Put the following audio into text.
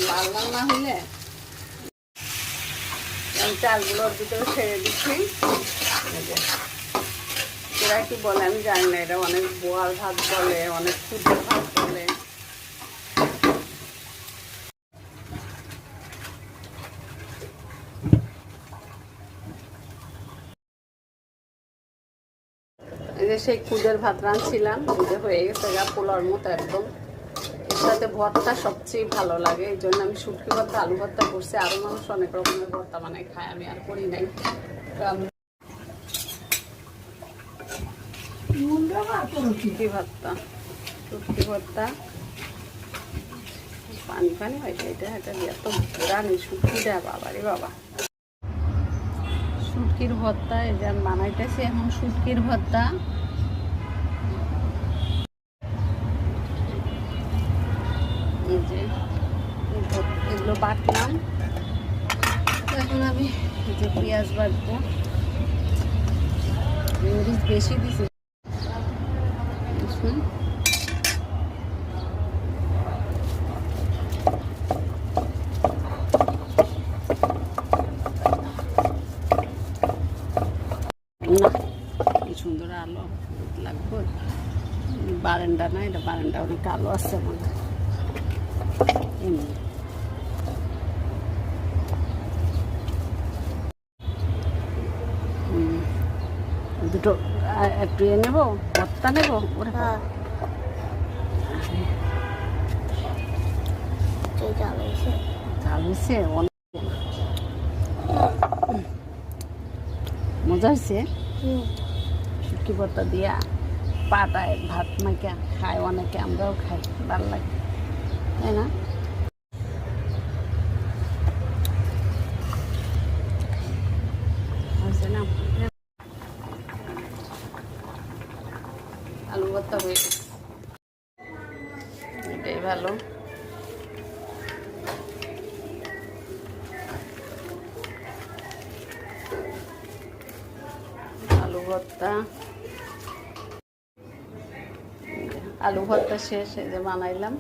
লাল লাল না হইলে আমি চালগুলোর ভিতরে ছেড়ে দিচ্ছি। এরা কি বলে আমি জানি না, এটা অনেক বোয়াল ভাত বলে, অনেক ক্ষুদ্র ভাত বলে। এই যে সেই খুদের ভাত রাঁধছিলাম, এই যে হয়ে গেছে গা পোলার মতো একদম। এর সাথে ভর্তা সবচেয়ে ভালো লাগে, এই জন্য আমি শুটকি ভর্তা আলু ভর্তা করছি। আরও মানুষ অনেক রকমের ভর্তা বানায় খায়, আমি আর করি নাই। শুটকি ভর্তা, শুটকি ভর্তা পানি পানি হয়েছে। এটা এটা এত রানি শুটকিটা, বাবারে বাবা। শুটকির ভর্তা এই যে বানাইতেছি এখন, শুটকির ভর্তা। এই যে এগুলো বাটলাম, এখন আমি এই যে পেঁয়াজ বাটবো। মরিচ বেশি দিছি, না কি সুন্দর আলো লাগবে। বারান্দা না, এটা বারান্দা অনেক আলো আছে মনে হয়। এমনি দুটো একটু এ নেবো, ভর্তা নেবো। ওরে চাল হয়েছে অনেক মজা হয়েছে। শুটকি ভর্তা দিয়া পাটায় ভাত মাইকা খায় অনেকে, আমরাও খাই, ভালো লাগে তাই না? না আলু ভর্তা হয়ে গেছে, এটাই ভালো। আলু ভর্তা, আলু ভর্তা শেষ, এই যে বানাইলাম।